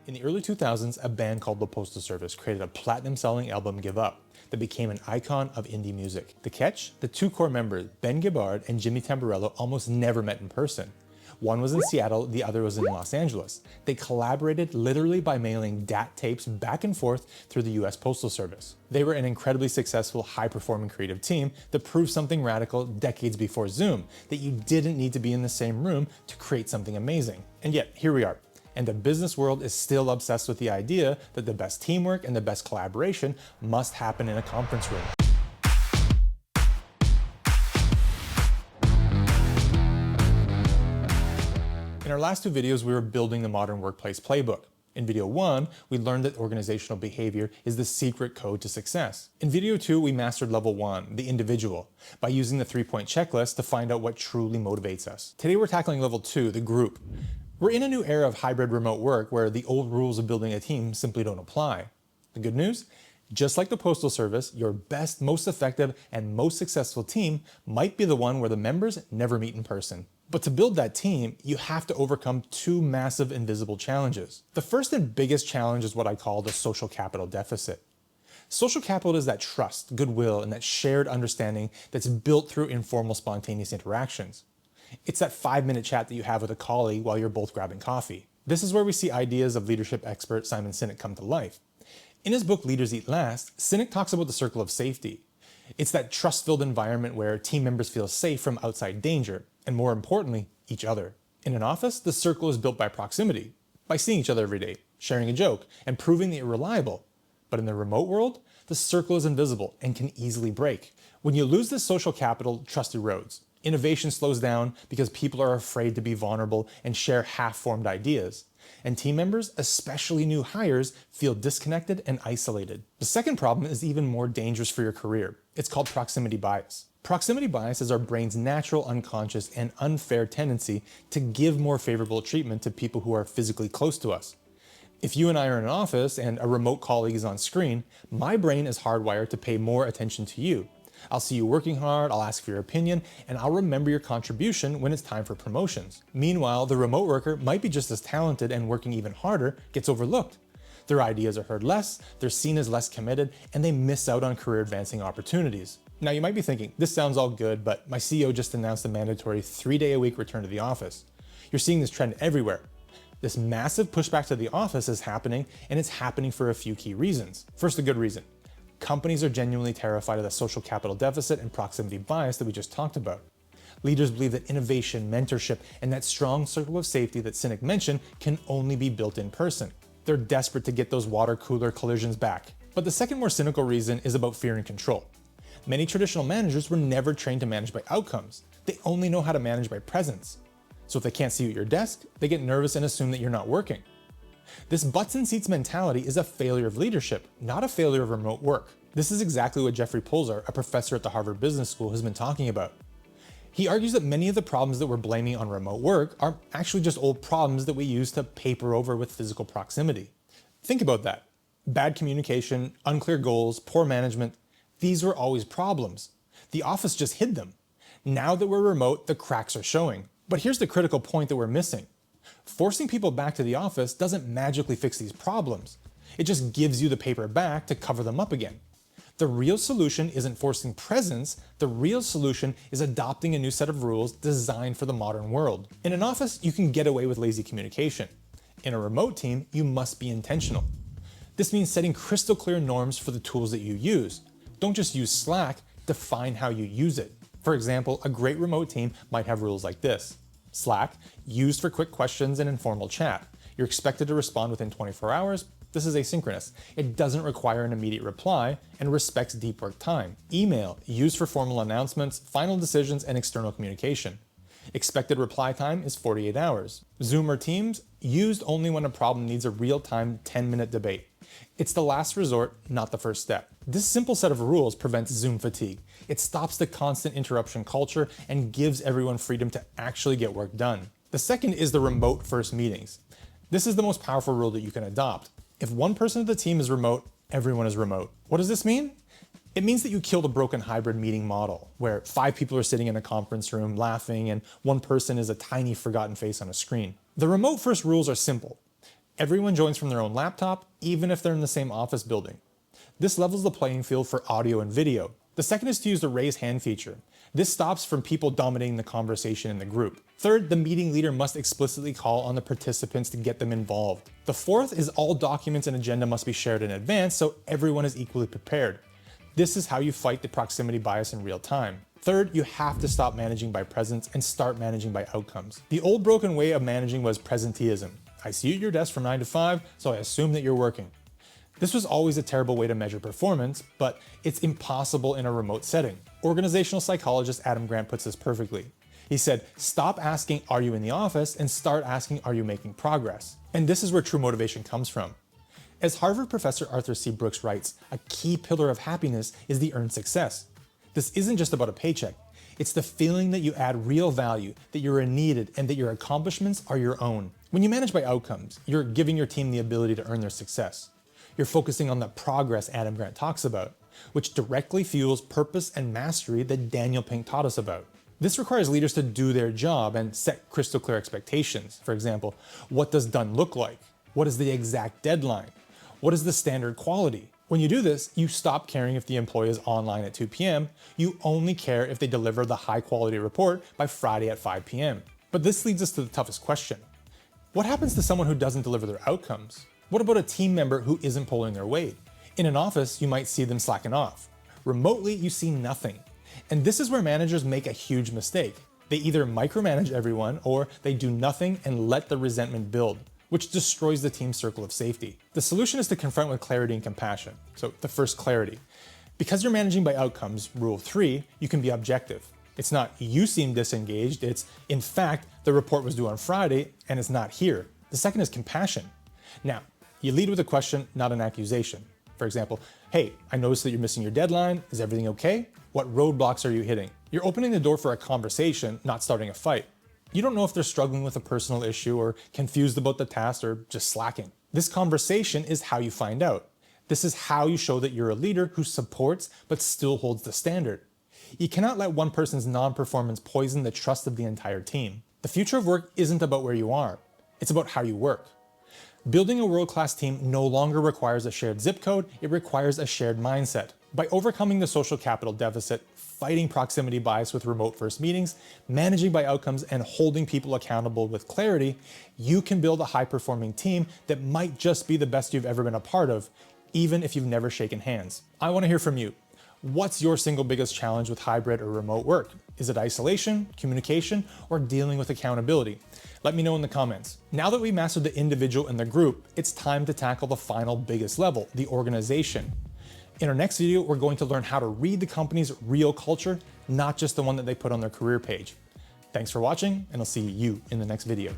In the early 2000s, a band called the Postal Service created a platinum-selling album, Give Up, that became an icon of indie music. The catch? The two core members, Ben Gibbard and Jimmy Tamborello, almost never met in person. One was in Seattle, the other was in Los Angeles. They collaborated literally by mailing DAT tapes back and forth through the US Postal Service. They were an incredibly successful, high-performing creative team that proved something radical decades before Zoom, that you didn't need to be in the same room to create something amazing. And yet, here we are. And the business world is still obsessed with the idea that the best teamwork and the best collaboration must happen in a conference room. In our last two videos, we were building the modern workplace playbook. In video 1, we learned that organizational behavior is the secret code to success. In video 2, we mastered level 1, the individual, by using the 3-point checklist to find out what truly motivates us. Today we're tackling level 2, the group. We're in a new era of hybrid remote work where the old rules of building a team simply don't apply. The good news? Just like the Postal Service, your best, most effective, and most successful team might be the one where the members never meet in person. But to build that team, you have to overcome two massive invisible challenges. The first and biggest challenge is what I call the social capital deficit. Social capital is that trust, goodwill, and that shared understanding that's built through informal, spontaneous interactions. It's that 5-minute chat that you have with a colleague while you're both grabbing coffee. This is where we see ideas of leadership expert Simon Sinek come to life. In his book, Leaders Eat Last, Sinek talks about the circle of safety. It's that trust-filled environment where team members feel safe from outside danger, and more importantly, each other. In an office, the circle is built by proximity, by seeing each other every day, sharing a joke, and proving that you're reliable. But in the remote world, the circle is invisible and can easily break. When you lose this social capital, trust erodes. Innovation slows down because people are afraid to be vulnerable and share half-formed ideas. And team members, especially new hires, feel disconnected and isolated. The second problem is even more dangerous for your career. It's called proximity bias. Proximity bias is our brain's natural, unconscious, and unfair tendency to give more favorable treatment to people who are physically close to us. If you and I are in an office and a remote colleague is on screen, my brain is hardwired to pay more attention to you. I'll see you working hard, I'll ask for your opinion, and I'll remember your contribution when it's time for promotions. Meanwhile, the remote worker might be just as talented and working even harder, gets overlooked. Their ideas are heard less, they're seen as less committed, and they miss out on career advancing opportunities. Now you might be thinking, this sounds all good, but my CEO just announced a mandatory 3-day-a-week return to the office. You're seeing this trend everywhere. This massive pushback to the office is happening, and it's happening for a few key reasons. First, a good reason. Companies are genuinely terrified of the social capital deficit and proximity bias that we just talked about. Leaders believe that innovation, mentorship, and that strong circle of safety that Sinek mentioned can only be built in person. They're desperate to get those water cooler collisions back. But the second, more cynical reason is about fear and control. Many traditional managers were never trained to manage by outcomes. They only know how to manage by presence. So if they can't see you at your desk, they get nervous and assume that you're not working. This butts in seats mentality is a failure of leadership, not a failure of remote work. This is exactly what Jeffrey Polzer, a professor at the Harvard Business School, has been talking about. He argues that many of the problems that we're blaming on remote work are actually just old problems that we use to paper over with physical proximity. Think about that. Bad communication, unclear goals, poor management, these were always problems. The office just hid them. Now that we're remote, the cracks are showing. But here's the critical point that we're missing. Forcing people back to the office doesn't magically fix these problems. It just gives you the paper back to cover them up again. The real solution isn't forcing presence, the real solution is adopting a new set of rules designed for the modern world. In an office, you can get away with lazy communication. In a remote team, you must be intentional. This means setting crystal clear norms for the tools that you use. Don't just use Slack, define how you use it. For example, a great remote team might have rules like this. Slack, used for quick questions and informal chat. You're expected to respond within 24 hours. This is asynchronous. It doesn't require an immediate reply and respects deep work time. Email, used for formal announcements, final decisions, and external communication. Expected reply time is 48 hours. Zoom or Teams, used only when a problem needs a real-time 10-minute debate. It's the last resort, not the first step. This simple set of rules prevents Zoom fatigue. It stops the constant interruption culture and gives everyone freedom to actually get work done. The second is the remote first meetings. This is the most powerful rule that you can adopt. If one person of the team is remote, everyone is remote. What does this mean? It means that you kill the broken hybrid meeting model, where 5 people are sitting in a conference room laughing and one person is a tiny forgotten face on a screen. The remote first rules are simple. Everyone joins from their own laptop, even if they're in the same office building. This levels the playing field for audio and video. The second is to use the raise hand feature. This stops from people dominating the conversation in the group. Third, the meeting leader must explicitly call on the participants to get them involved. The fourth is all documents and agenda must be shared in advance so everyone is equally prepared. This is how you fight the proximity bias in real time. Third, you have to stop managing by presence and start managing by outcomes. The old broken way of managing was presenteeism. I see you at your desk from 9 to 5, so I assume that you're working. This was always a terrible way to measure performance, but it's impossible in a remote setting. Organizational psychologist Adam Grant puts this perfectly. He said, stop asking, are you in the office, and start asking, are you making progress? And this is where true motivation comes from. As Harvard professor Arthur C. Brooks writes, a key pillar of happiness is the earned success. This isn't just about a paycheck. It's the feeling that you add real value, that you're needed, and that your accomplishments are your own. When you manage by outcomes, you're giving your team the ability to earn their success. You're focusing on the progress Adam Grant talks about, which directly fuels purpose and mastery that Daniel Pink taught us about. This requires leaders to do their job and set crystal clear expectations. For example, what does done look like? What is the exact deadline? What is the standard quality? When you do this, you stop caring if the employee is online at 2 p.m. You only care if they deliver the high quality report by Friday at 5 p.m. But this leads us to the toughest question. What happens to someone who doesn't deliver their outcomes? What about a team member who isn't pulling their weight? In an office, you might see them slacking off. Remotely, you see nothing. And this is where managers make a huge mistake. They either micromanage everyone or they do nothing and let the resentment build, which destroys the team's circle of safety. The solution is to confront with clarity and compassion. So the first, clarity. Because you're managing by outcomes, rule 3, you can be objective. It's not you seem disengaged, it's in fact, the report was due on Friday and it's not here. The second is compassion. Now, you lead with a question, not an accusation. For example, hey, I noticed that you're missing your deadline. Is everything okay? What roadblocks are you hitting? You're opening the door for a conversation, not starting a fight. You don't know if they're struggling with a personal issue or confused about the task or just slacking. This conversation is how you find out. This is how you show that you're a leader who supports but still holds the standard. You cannot let one person's non-performance poison the trust of the entire team. The future of work isn't about where you are. It's about how you work. Building a world-class team no longer requires a shared zip code, it requires a shared mindset. By overcoming the social capital deficit, fighting proximity bias with remote-first meetings, managing by outcomes, and holding people accountable with clarity, you can build a high-performing team that might just be the best you've ever been a part of, even if you've never shaken hands. I want to hear from you. What's your single biggest challenge with hybrid or remote work? Is it isolation, communication, or dealing with accountability? Let me know in the comments. Now that we mastered the individual and the group, it's time to tackle the final biggest level, the organization. In our next video, we're going to learn how to read the company's real culture, not just the one that they put on their career page. Thanks for watching, and I'll see you in the next video.